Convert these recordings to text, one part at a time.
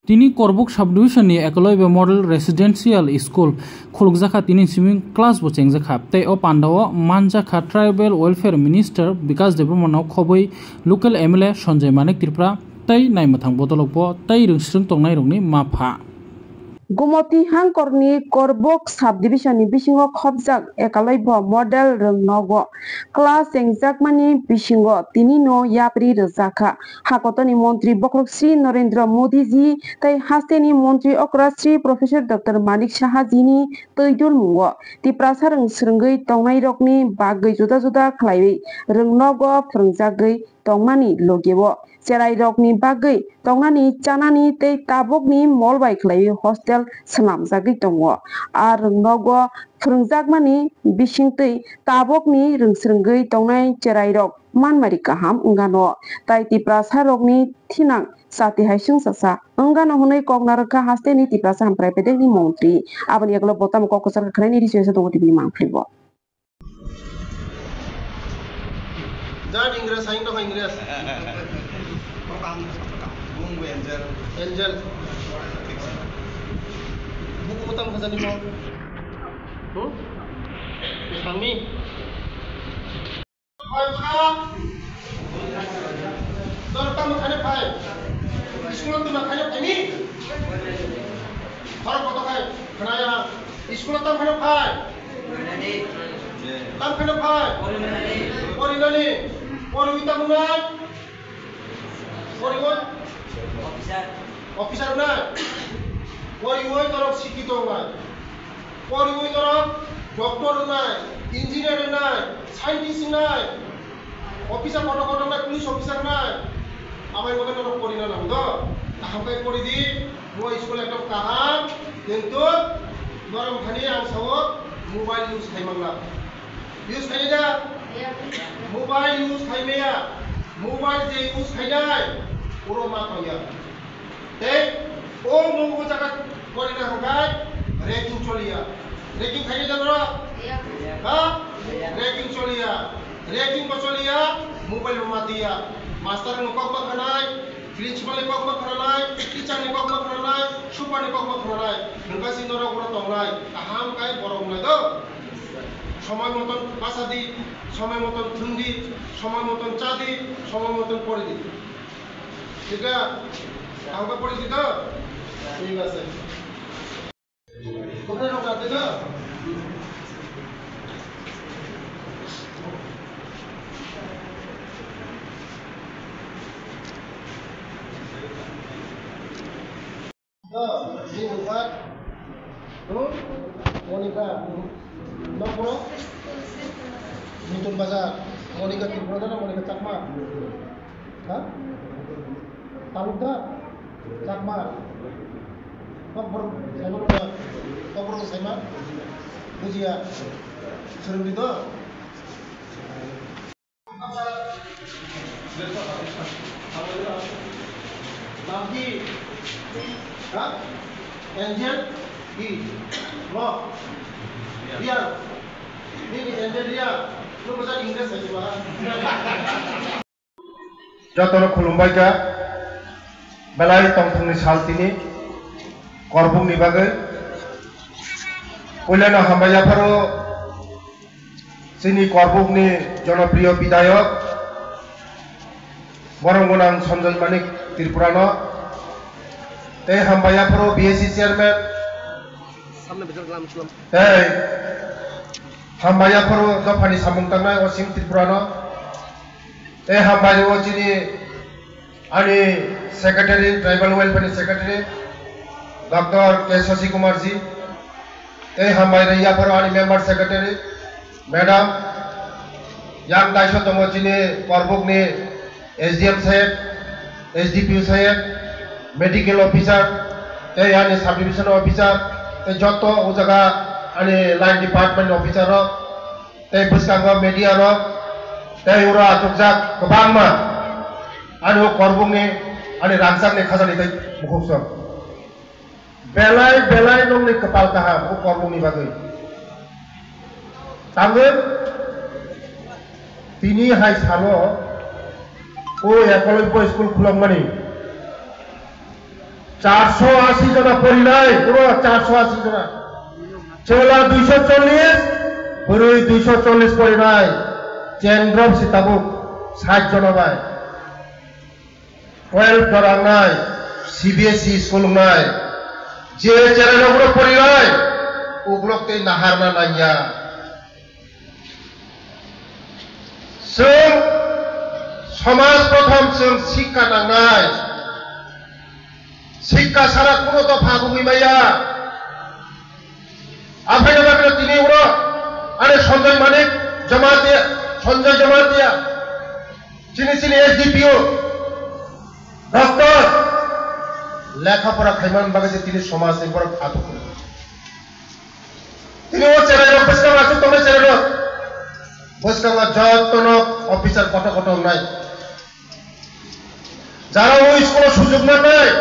তিনি করবুক সাব ডিভিশনनि Eklavya model residential school खुलुकजाखा তিনি सुइमिं क्लास बो चेंगजाखा तै ओ पान्डाओ मानजाखा ट्राइबल वेलफेयर मिनिस्टर विकास देबरमनाव खबै लोकल एमएलए संजय मानिक त्रिपुरा तै नायमथां बदलकबो तै रोंस्रों तंनाय रंनि माफा गुमती हांकरनि करबुक साब डिविजननि बिसिङाव खबजाक एकालव्य मडेल रोंनगो क्लास एंजाकमानि बिसिङाव तिनि न याप्रि रोजाखा हाकतनि मंत्री बखरक श्री नरेंद्र मोदी जी तै हास्तेनि मंत्री अकरा श्री प्रोफेसर डॉक्टर मानिक साहा जीनि तैदुर मुङो तिप्रासा रोंस्रोंगै तंनाय रकनि बागै जुदा जुदा खलायै रोंनगो फोरोंजागै तंमानि लगिबो चेराय रकनि बागै तंनानि चानानि तै ताबकनि मलबाय खलायै हस्टेल सनामजागै दङ आर रोंनगो फोरोंजागमानि बिसिंतै ताबकनि रोंस्रोंगै तंनाय चेराय रक मानमारि गाहाम अंगानो ताइ तिप्रासा रकनि थिनां साथि हायसुं सासा अंगानो हनै कगनारका हास्तेनि तिप्रासा हामप्राय पेदेनि मंत्री आबनि एकल बताम ककसर खखनायनि रिसोर्स दङ TV मांफ्लिबो Jangan Inggris, saya dong Inggris. Bung Angel. Angel. Buku utang ke sana mau? Kami. Hai kak. Dorang makan apa? Sekolah tu makan apa ini? Kalau kau tak hay, kenapa? Sekolah tu makan apa? Tam kenapa? Orang ini. Orang kita menang, orang officer menang, orang torok sikito menang, orang torok doktor menang, engineer menang, scientist menang, officer kotor menang, police officer menang. Apa yang kita torok pori menang tu? Apa pori di? Mau sekolah kita kaham, tentu orang hari yang sawat mobile use hai mangla, use hai dah. Mobile use खाइमेया mobile जे use खाइनाय ओरो मा खाया ते ओ मगो जगह करिना होगाय racking चलिया रेकिंग खाइने जानरो हा रेकिंग चलिया रेकिंग को चलिया मोबाइल मा दिया मास्टर ने कक खनाय प्रिंसिपल ने कक खनाय टीचर ने कक खनाय सुपर ने कक खनाय नंगा सिनरो ओरो तंगनाय काहाम काय बरंनाय दो समय मतन बासा दी समय मतन थुंदी समय मतन चादी समय मतन पड़ी दी ठीक है हमका पड़ी दी तो ठीक है सर कितने लोग आते थे तो ये हुआ तो Monika Nombor Nutun Bazar Monika Tripura na Monika Chakma ha Talukda Chakma Nombor Nombor Saima Bujia Suruh itu Lagi ha Angel di Lo Dia, ini Angel dia, lu bahasa Inggris aja bah. Jatuh khulumbai ka, belai tongthungni saltini, korbung ni bagai, ulana hambaya paro, sini korbung ni jonopriyo bidayok, Boronggonang Sanjay Manik Tripurano, teh hambaya paro BSC chairman. Hey, hambaya paro dofani samung tangnai osim Tripurano. Hambaya ojini ani secretary tribal welfare secretary Dr. K. Shashi Kumar ji. Hambaya ya paro ani member secretary Madam yang daisho tomojini korbuk ni SDM sahib, SDPU sahib, medical officer, ani subdivision officer. Joto ujaga ani line department officer ro tei buskanggo media ro tei ura tukjak kebangma ani korbung ni ani rangsang ni khasani tei mukhukso belai nong ni kepal kaham korbung ni bagai tangen tini hai salo o ekology school khulong mani 480 जना परिनाय पुरो 480 जना चेला 240 पुरुई 240 परिनाय चेंद्रब सिताबुक 60 जना bye 12 दरांनाय CBSE school नाय जे चेला पुरो परिनाय उग्लक ते नाहारना नाया जों समाज प्रथम जों शिक्षा नांनाय शिक्षा सारा কোনো তো ফাগুমি মাইয়া আফাইনা বাকলে তিনি উড়ো আরে সঞ্জয় মানিক জমাতিয়া সঞ্জয় জমাতিয়া চিনি SDPO ডক্টর লেখাপড়া খাইমান বাগে তিনি সমাজের বড় আতক করে তিনি ও চ্যানেল অফিসার আছে তোমরা চ্যানেল বসকামা যতন অফিসার কত কত নাই যারা ওই স্কুল সুযোগ না পায়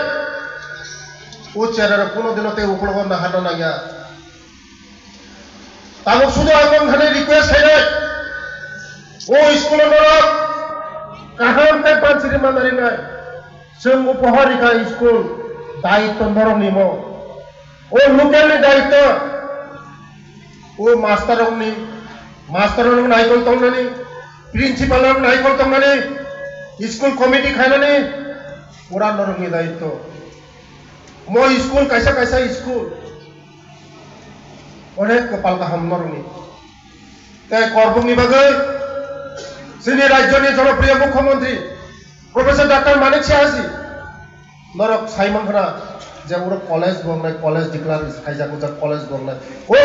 ও চেহারা কোনোদিনতে উপলব্ধ হাঁটা না গিয়া তাহলে শুধু এখন খানে রিকোয়েস্ট হয় ও স্কুলের নরক কাহামতে পাঁচিরি মানারি নাই जों উপহারিকা স্কুল দায়িত্ব নরক নিম ও লোকেলনি দায়িত্ব ও মাস্টারনি নাইকল তংনানি প্রিন্সিপালর নাইকল তংনানি স্কুল কমিটি খাইনানি ওরা নরকনি দায়িত্ব मो स्कूल कैसा स्कूल अनेक कपाल गाहाम नरनि ताई करबुंनि बागै जोंनि राज्यनि जनप्रिय मुख्यमंत्री प्रोफेसर डॉक्टर मानिक साहाजी नरक साइमांखना जे उरो कलेज बंगनाय कलेज डिक्लार खाइजाखौ जा कलेज बंगनाय ओ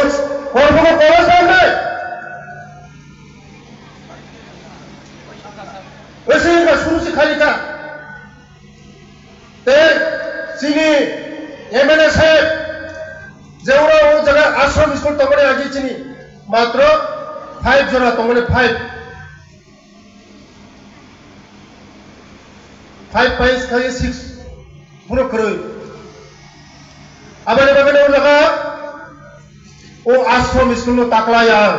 करबुंनि कलेज बंगनाय ओसिंगा सुरुसि खालिका ते सिनि MLA साहेब जेवरा वो जगह आश्रम स्कूल तमने आगे चिनी मात्र 5 जना तमने 5 पाइस खाली 6 पूरा करो अब ने बगने वो जगह वो आश्रम स्कूल में ताकला यार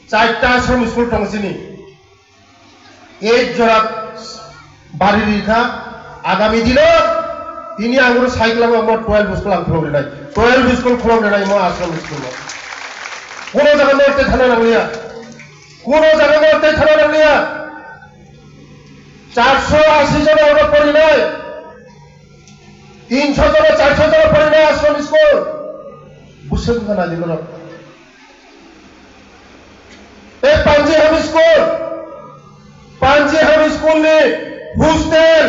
4टा आश्रम स्कूल तमसिनी एक जरा बारी लिखा आगामी दिनों তিনি আঙুর সাইকেল আমার 12 স্কুল আং খোলে নাই 12 স্কুল খোলে নাই মো আশ্রম স্কুল কোন জায়গা নরতে থানা নালিয়া কোন জায়গা নরতে থানা নালিয়া 480 জন ওরা পড়ি নাই 300 জন 400 জন পড়ি নাই আশ্রম স্কুল বুঝছেন না দিন এই পাঞ্জি হাম স্কুল নে hostel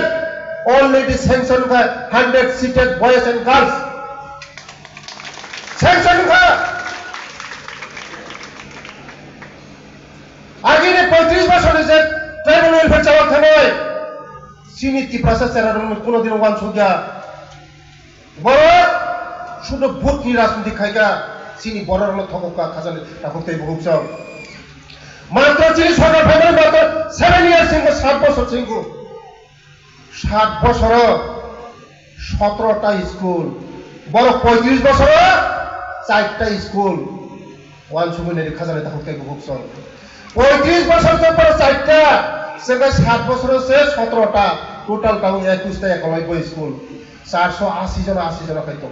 already sanctioned by 100 seated boys and girls. Sanctioned by. आगे ने 35 बছর যে ট্রাইবাল ওয়েলফেয়ার চাওয়া থানায় সিনিতি প্রশাসনের কোনো দিন ওয়ান সুগা বড় শুধু ভোট রাজনীতি খাইগা সিনি বড়র মত থকা খাজানে তাকতে বহুচা মাত্র চিনি সরকার ফেমার মাত্র 7 ইয়ার্স সিংহ 7 বছর সিংহ 7 বছর 17টা স্কুল বড় 35 বছর 4টা স্কুল ওয়ান সুমনের খাজানে তাকতে বহুচা 35 বছর পর 4টা সেটা 7 বছর সে 17টা টোটাল কাউ 21টা একলব্য স্কুল 480 জন খাইতো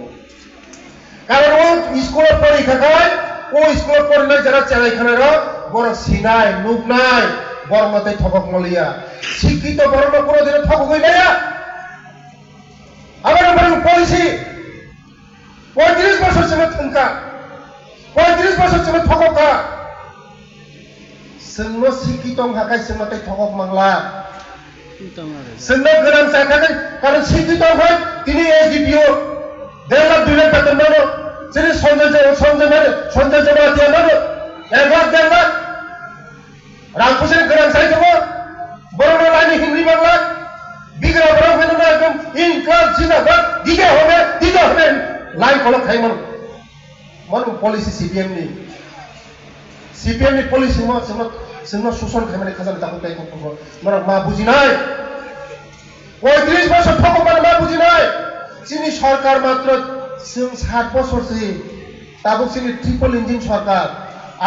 কারণ ও স্কুলের পরীক্ষা খায় ও স্কুলের পড়লে যারা চেরাইখানার বড় সিনাই নুক নাই বড় মতে ঠকক মলিয়া শিক্ষিত বড় কোনোদিন ঠক হই না আবার বরং পলিসি 35 বছর সময় থঙ্কা 35 বছর সময় ঠকা जोंनो शिक्षित हाखाय जोंनो ठगक मांगला जोंनो गोनां जाखागोन कारण शिक्षित हाय दिनै एसडिपिओ 1.5 लाख 2 लाख बेतन मोनो जेरै सन्जय जमातिया मोनो 1 लाख 1.5 लाख रांखौसो गोनां जायो दङ बर'नो लाइनि हिंदी बांला बिग्रा बर'नो फैनो एकदम इनकाम जिनाबा दिगे हमे लाइन खल खायमोन मन पलिसि सीपीएम नि पलिसि मा जोंनो शोषण खालामनाय खाजान दाखौथाय गथ'फोर मारा मा बुजिनाय 35 বছর ঠকमान मा बुजिनाय जोंनि सरकार मात्र जों 7 বছरसो दाबो जोंनि ट्रिपल इंजिन सरकार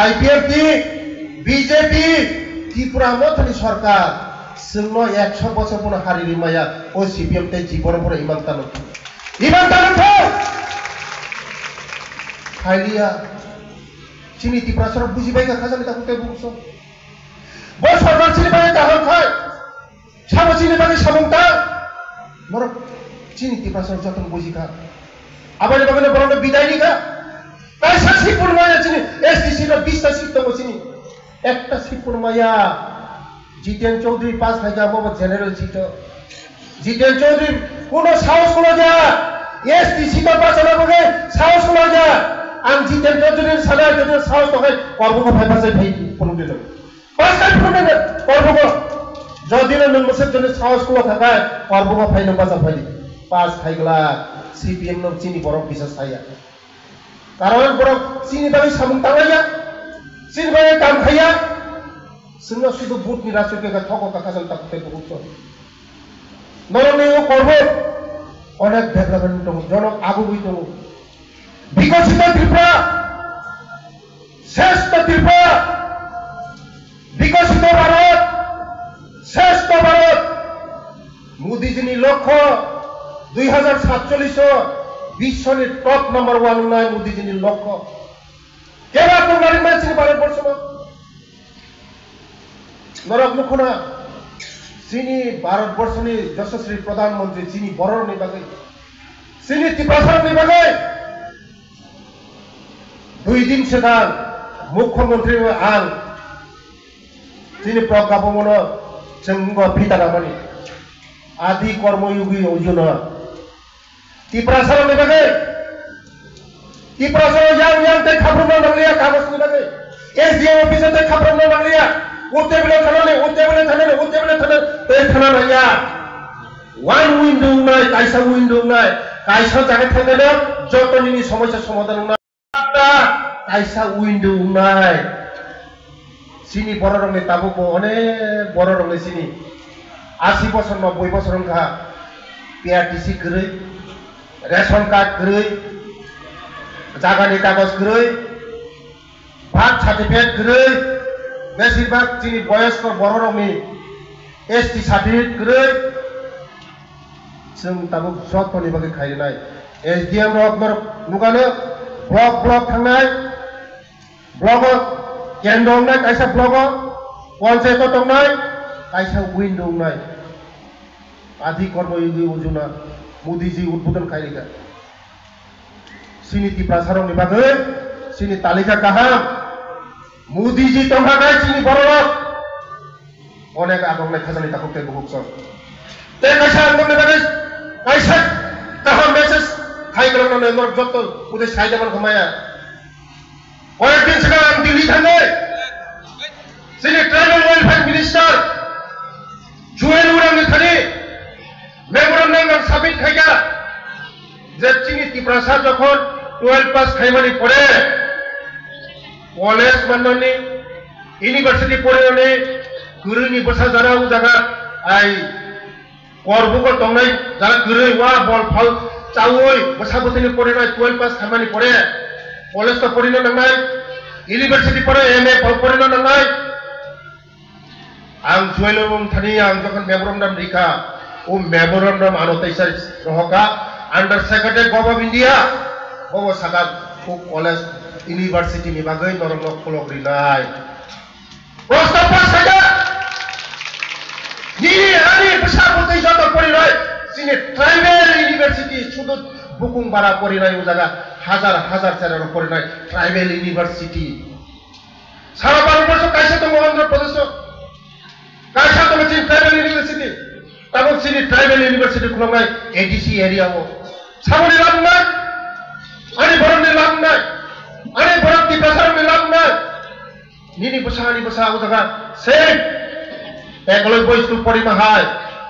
आईपीएफटी बीजेपी त्रिपुरा मथनि सरकार जोंनो 100 বছর পুরো হারিরি মায়া ও সিপিএম তে জীবন পুরো ইমান তানো হাইলিয়া চিনি তিপ্রাসর বুঝিবাই গা খাজানি তাকুতে বুকছো বস সরকার চিনি বাই গাহর খায় সামো চিনি বাই সামংতা মর চিনি তিপ্রাসর যতন বুঝিকা আবারে বাগানে বড় বিদায় নিকা তাই সাসিপুর মায়া চিনি এসডিসি র 20টা সিট তো চিনি একটা সিপুর মায়া জিতেন চৌধুরী পাস খাইকা বাবা জেনারেল সিট জিতেন চৌধুরী কোন সাহস কোন যা এসডিসি র পাস না বগে সাহস কোন যা আন জিতেন চৌধুরীর সাদা যদি সাহস তো হয় করবো ভাই পাশে ভাই কোন দিন পাস খাই কোন দিন করবো যদি না নমসের জন্য সাহস কোন থাকায় করবো ভাই নম্বর ভাই পাস খাইগলা সিপিএম নো চিনি বড় বিশেষ খাইয়া কারণ বড় চিনি বাই সামুং তাগাইয়া চিনি বাই কাম খাইয়া जोंना शुद्ध भूत निराशा के थको काकाजन ताकते बहुत नरनेও করব অনেক ডেভেলপমেন্ট দङ জনক আগুবই দङ বিকশিত ত্রিপুরা শ্রেষ্ঠ ত্রিপুরা বিকশিত ভারত শ্রেষ্ঠ ভারত মোদিজিনি লক্ষ্য 2047 বিশ্বনি টপ নাম্বার 1 নয় মোদিজিনি লক্ষ্য কেবা তোমার মানসিনি ভারতবর্ষ নরক মুখনা চিনি ভারতবর্ষনি যশস্বী প্রধানমন্ত্রী চিনি বড়র নিবাগে চিনি তিপ্রাসার নিবাগে 2 দিন সেদান মুখ্যমন্ত্রী আং চিনি প্রজ্ঞাপন जोंग फितारामानि आदि कर्मयोगी अर्जुन तिप्रासार निबागे तिप्रासार yang te खाब्रमनो नांलिया कागज निबागे एसडीएम अफिस ते खाब्रमनो नांलिया उतेबले थानाले ते थाना नाया वन उइन्डो नाय काइसा उइन्डो नाय काइसा जागे थांगेनो जतनिनि समस्या समाधान नाय काइसा उइन्डो नाय सिनी बड़ रंगनि ताबुको अनेक बड़ रंगनि सिनी 80 বছর 90 বছর का पीआरटीसी गरै रेशन कार्ड गरै जागानि कागज गरै भात सार्टिफिकेट गरै बेसिरभाग चिनी बयस्क बड़ रंगनि एसटी सार्टिफिकेट गरै जों ताबु जतनि बागै खायनाय एसडीएम रकनर नुगानो ब्लक थांनाय ब्लक केन्द्र नाय काइसा ब्लक पंचायत दंनाय काइसा उइन्डो नाय आदि कर्मयोगी अर्जुन मोदीजी उद्बोधन खायलिगा सिनी तिप्रासारनि बागै सिनी तालिका गाहाम मोदीजी दंहानाय सिनी बररक अनेक आदंनाय खाजानि ताकते बुहुकसन ते काइसा आदंनि बागै काइसा गाहाम मेसेज खायग्रानो नर जत उदे साइदामान खमाया কয়েকদিন থেকে আমি দিল্লি থানে যিনি ট্রাইবাল ওয়েলফেয়ার মিনিস্টার জুয়েল উরামনি থানে মেমোরেন্ডাম সাবমিট খাইগা যে চিনি তিপ্রাসার যখন 12 পাস খাইমানি পড়ে কলেজ মাননি ইউনিভার্সিটি পড়েনি গুরুনি বসা যারা ও জায়গা আই করবুক দংনাই যারা গুরুই ওয়া বল ফল চাউই বসা বতনি পড়ে না 12 পাস খাইমানি পড়ে कॉलेज तो पढ़ी नांगनाय यूनिवर्सिटी पढ़े एमए पढ़ी नांगनाय आं जुवेलम थानी आं जखन मेमोरेंडम लिखा ओ मेमोरेंडम आनोटेशन रहका under secretary government of India ओ सागा को कॉलेज यूनिवर्सिटी नि बागै नरंग खलग्रिनाय प्रस्ताव पास खाया नि आनि बसा बतै जत पढ़िनाय सिनि ट्राइबल यूनिवर्सिटी सुदु बुकुं बारा पढ़िनाय ओ जागा हजार हजार सेरार पढ़िनाय ट्राइबल यूनिवर्सिटी सारा भारतवर्ष काइसा दङ आन्ध्र प्रदेश काइसा दङ चिन ट्राइबल यूनिवर्सिटी ताबो चिनि ट्राइबल यूनिवर्सिटी खुलांनाय एडीसी एरियाव सामनि लाभ नाय आनि बरमनि लाभ नाय आनि बरम तिप्रासारनि लाभ नाय निनि बसा ओ जागा से एकलब्य स्कुल पढ़िमाहाय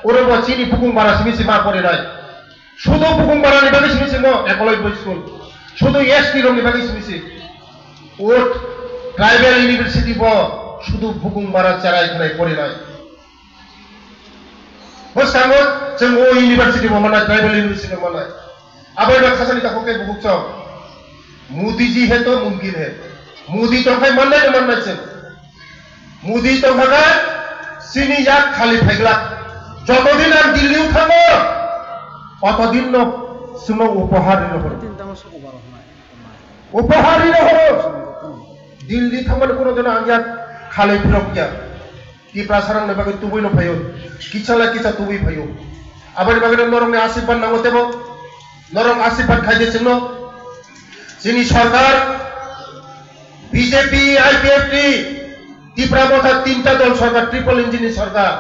ओरब चिनि बुकुं बारा सिमिसि मा पढ़िनाय शुद्ध बुकुं बारानि बागै सिमिसि न एकलब्य स्कुल शुद्ध एसटी रंगनि बागै सिमिसि ओ ट्राइबल यूनिवर्सिटी बो शुद्ध बुकुं बारा चराय खनाय पढ़िनाय बसांगो जों ओ यूनिवर्सिटी बो मानाय ट्राइबल यूनिवर्सिटी मानाय आबायना खासानि ताखोके बुकुच मोदी जी है तो मुमकिन है मोदी तो खाय माननाय से मोदी तो खाय sini yak khali phaigla যতদিন আমি দিল্লিও থাকবো অতদিন শুনো উপহারই নহর দিল্লি থাকলে কোনোদিন আগে খালি ফিরক গিয়া কি প্রাসারং নেবাকে তুবই ন ফাইও কিছালা কিছা তুবই ফাইও আবার বাগে নরমে আশীর্বাদ নাও দেব নরম আশীর্বাদ খাইতেছিল যিনি সরকার বিজেপি আইপিএফটি ত্রিপুরা মথা তিনটা দল সরকার ট্রিপল ইঞ্জিনি সরকার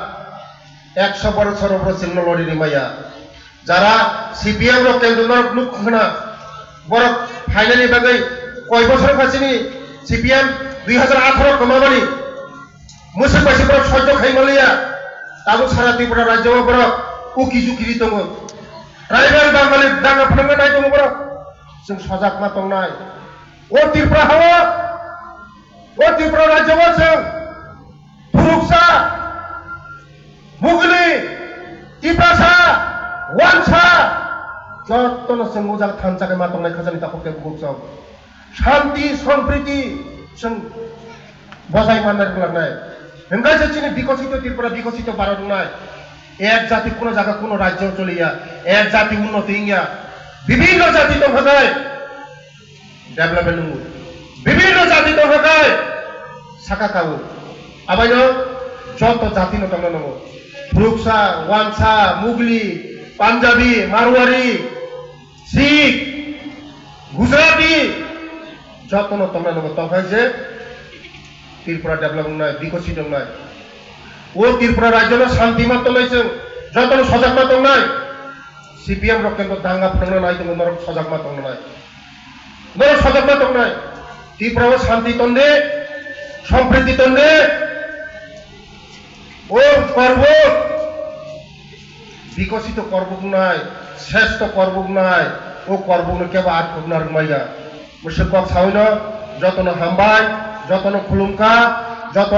100 বছর চিহ্ন লড়ি রিমাইয়া যারা সিপিএম র কেন্দ্র নুকখানা বড় ফাইনালি বাগে কয় বছর কাছিনি সিপিএম 2018 কমাবানি মুসলমানসি বড় সহ্য খাইমালিয়া তাবো সারা ত্রিপুরা রাজ্য বড় উকি জুকিরি দङ ট্রাইবাল বাঙালি দাঙ্গা ফাঙ্গা নাই দङ বড় जों सजाग मा दंनाय ओ त्रिपुरा हावा ओ त्रिपुरा राज्यआव जों फुरुकसा मुगली तिप्रासा वानसा जतन जों मोजां थानजागे मा दंनाय खाजानि ताखौके बुकसाव शांति सम्प्रीति जों बजाय माननाय लांनाय हेंगाय जेचिनि विकसित त्रिपुरा विकसित भारत दंनाय एक जाति कोनो जायगा कोनो राज्य चलिया एक जाति उन्नति इंगिया বিভিন্ন জাতি তো হকায় ডেভেলপমেন্ট নঙ্গু বিভিন্ন জাতি তো হকায় সাকা কাউ আবাইনো যত জাতি ন তমন নঙ্গু ফ্রুকসা ওয়ানসা মুগলি পাঞ্জাবি মারওয়ারি শিখ গুজরাটি যত ন তমন নঙ্গু তখায় যে ত্রিপুরা ডেভেলপমেন্ট নয় বিকশিত নয় ও ত্রিপুরা রাজ্য শান্তি মাত্র নয়ছে যত সজাগ মাত্র নয় সিপিএম র কেন্দ্র দাঙ্গা ফাঙ্গা নাই তুমি নরক সজাগ মা তং নাই নরক সজাগ মা তং নাই ত্রিপুরা শান্তি তন্দে সম্প্রীতি তন্দে ও করব বিকশিত করব নাই শ্রেষ্ঠ করব নাই ও করব না কেবা আট কুনার মাইয়া মুসে কক সাউন যতন হামবাই যতন খুলুমকা যত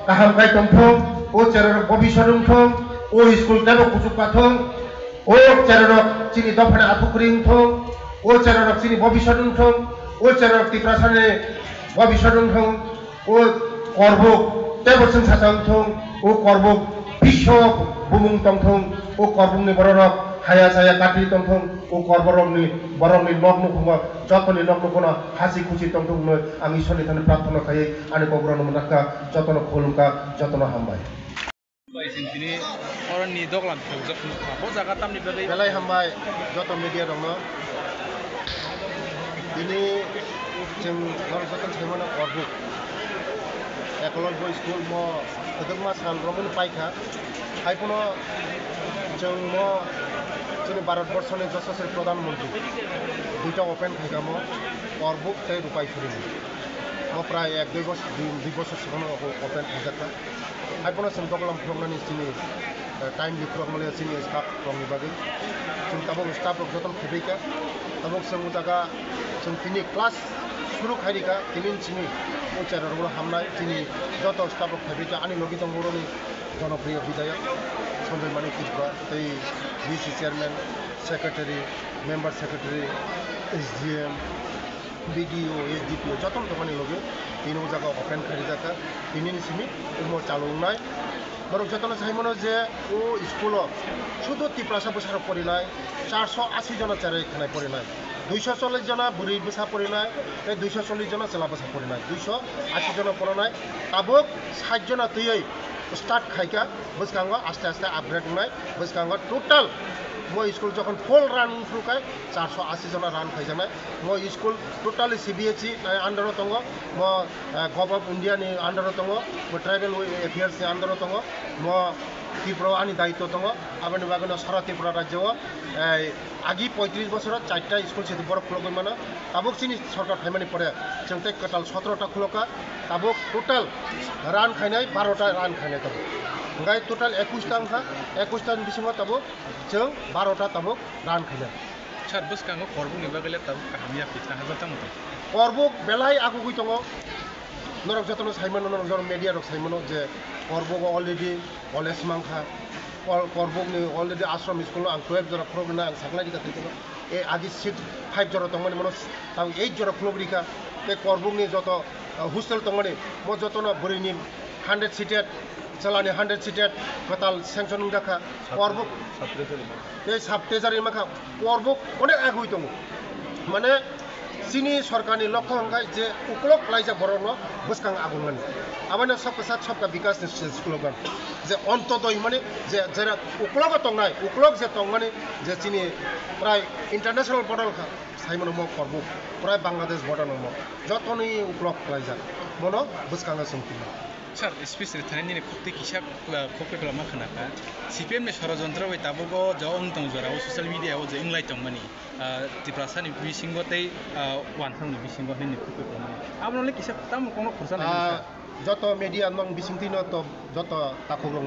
কাহাম গাই তংথং ও চেরর ভবিষ্যৎ তংথং ও স্কুল কেব কুচুক পাথং ও চেরনক চিনি দফানে আফুকরিং থং ও চেরনক চিনি ভবিষ্যৎ থং ও চেরনক ত্রিপ্রাসানে ভবিষ্যৎ থং ও করব তেবসং সাচাং থং ও করব বিশ্ব বুমুং তং থং ও করবনি বররক হায়া ছায়া কাটি তং থং ও করবরমনি বরমনি নগ্ন কুমা যতনি নগ্ন কোনা হাসি খুশি তং থং নয় আমি ঈশ্বরনি থানে প্রার্থনা খাই আনি বগ্রন মনাকা যতন খোলুকা যতন হামবাই Ini orang ni dok lan projek apa jaga tam ni bagi belai hambai joto media dong no ini जों नरजतन सेमना करबुक एकलग बय स्कुल म कदमा सान रमन पाइखा हाइपनो जों म जोंनि भारतबर्षनि यशस्वी प्रधानमन्त्री दुइटा ओपेन खाइगा म करबुक तै रुपाइछुरि म प्राय 1-2 বছর सिगां ओपेन खाइगा हाइपनो जों दगलाम फ्रमनानि सिनि टाइम लिफ्रमले सिनि स्टाफ फ्रमनि बागै जों ताबो स्टाफ जतन खेबैका ताबो जों जागा जों तिनि क्लास शुरू खाइरिका तिनि सिनि उचारर हामनाय तिनि जत स्टाफ खेबैका आनि लगित बरनि जनप्रिय विधायक सञ्जय मानिक त्रिपुरा तै BC chairman secretary member secretary SDM BDO SDPO जतन दमानि लगे तिनि जागा ओपेन खाइरिका तिनि सिनि उमो चालुनाय बरं जतन साइमनो जे ओ स्कुल शुद्ध तिप्रासा बसार परिनाय 480 जना चारै खानाय परिनाय 240 जना बुरै बसा परिनाय 240 जना चला बसा परिनाय 280 जना परिनाय ताबक 60 जना तयै स्टार्ट खाइका बसकांगो आस्ते आस्ते आपग्रेड नाय बसकांगो टोटल मो स्कुल जखन फुल रान फ्रुकाय 480 जना रान खाइजानाय मो स्कुल टोटली सीबीएसई अंडर दङ म गभ अफ इन्डिया नि अंडर दङ म ट्राइबल अफेयर्स नि अंडर दङ म त्रिपुरा आनि दायित्व दङ आबानि बागनो सारा त्रिपुरा राज्यआव आगि 35 बছर 4टा स्कुल से बरफ खुलगोन माने ताबुक सिनि सरकार थाइमानि परे जोंते टोटल 17टा खुलका ताबुक टोटल रान खाइनाय 12टा रान खाइनाय ताबुक गाय टोटल 21टा अंखा 21टा बिसिङाव ताबुक जों 12टा ताबुक रान खाइनाय सात बसकांगो करबुक निबा गेले ताबुक काहामिया पिता हाजाता मते करबुक बेलाय आगु गय दङ नरक जतन साइमन नरक जन मिडिया रक साइमन जे करबुक अलरेडी कलेज मांखा करबुक नि अलरेडी आश्रम स्कुल आं 12 जरा प्रोग्राम आं सागलायदि गाथै दङ ए आगि सीट 5 जरा दङ माने तां 8 जरा प्रोग्राम ते करबुक नि जत हस्टेल दङ माने म जतन बरिनि 100 seated celani 100 seated kotal sanction dakha korbuk ei sabtejari makha korbuk onek agui tongo mane sini सरकारनि लक्ष्य हंगाय जे उक्लक लाइजा बरनो बसकां आगुंगन आबानो सबका साथ सबका विकास नि स्कुलगन जे अंतदय माने जे जरा उक्लक तंगनाय उक्लक जे तंगमाने जे सिनि प्राय इंटरनेशनल बॉर्डर का साइमन म करबो प्राय बांग्लादेश बॉर्डर म जतनि उक्लक लाइजा मनो बसकां संति सर स्पेशली थानायनि प्रत्येक हिसाब कपरेट मा खानाका सीपीएम नि षড়যন্ত্র बाय ताबोगो जं तंग जराव सोशल मीडिया ओ जे इंलाइ तंगमानि तिप्रासानि बिसिंगते वानथांनि बिसिंग हनि कपरेट खालामो आबनले हिसाब ताम कोनो खरसा যত মিডিয়া নং বিসিংতিন তো যত তাকরং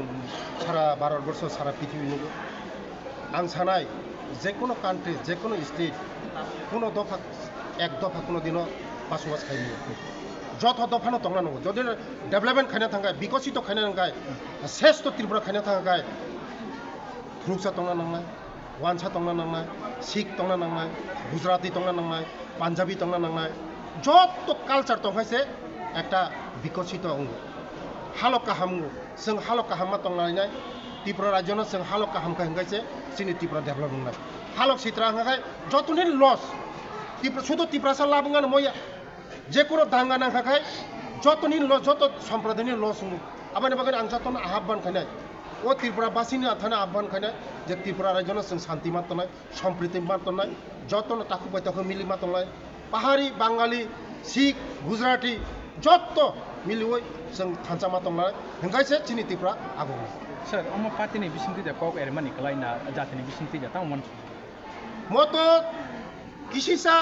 সারা ভারতবর্ষ সারা পৃথিবী নুগো आं सानाय जे कोनो कान्ट्रि जे कोनो स्टेट कोनो दफा एक दफा कोनो दिन पासवास खाइनो যত দফানো তংনা নগো যদি ডেভেলপমেন্ট খাইনা থাঙ্গায় বিকশিত খাইনা থাঙ্গায় শ্রেষ্ঠ ত্রিপুরা খাইনা থাঙ্গায় ধ্রুকসা তংনা নাंनाय वानसा तंगना नांनाय सिख तंगना नांनाय गुजराती तंगना नांनाय पांजाबी तंगना नांनाय যত কালচার তংখাইছে একটা বিকশিত অঙ্গ হালক কাহামগো जों हालक काहामा तंगनाय त्रिपुरा राज्यनो जों हालक काहामखा हंगायसे जोंनि त्रिपुरा डेभेलपमेन्ट नाय हालक सित्रा हंगाय जतनि लस त्रिपुरा शुद्ध त्रिपुरासा लाबंगान मया जे कोनो दांगा नांखाखाय जतनि लस जत सम्प्रदायनि लस आबानि बागै आं जतन आह्वान खानाय ओ त्रिपुरा बासिनि आथाना आह्वान खानाय जे त्रिपुरा राज्यनो जों शान्ति मातनाय सम्प्रीति मातनाय जतन ताखु बैताखौ मिलि मातनाय पाहाड़ी बांगाली सिख गुजराती जत मिलिवै जों थांचा मातनाय हंगायसे चिनि त्रिपुरा आगो सर अम पार्टीनि बिसिंति जा कक एरमानि खलायना जातिनि बिसिंति जा तां मन मतो किसिसा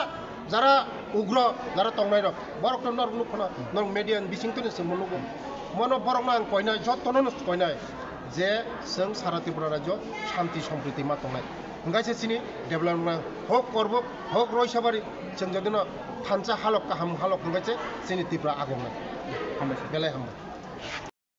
যারা উগ্র যারা তংনাই রক বরক নর নুখনা নর মিডিয়ান বিসিংতনি সমনুগো মনো বরক না কয়নাय जतन कयनाय जे जों सारा त्रिपुरा राज्य शान्ति सम्प्रीति मा तंनाय हंगायसे सिनि डेभेलपमेन्ट हक करबक हक रयसाबारि जों जदिनो थानसा हालक काहाम हालक हंगायसे सिनि त्रिपुरा आगमनाय बेलाय हामबाय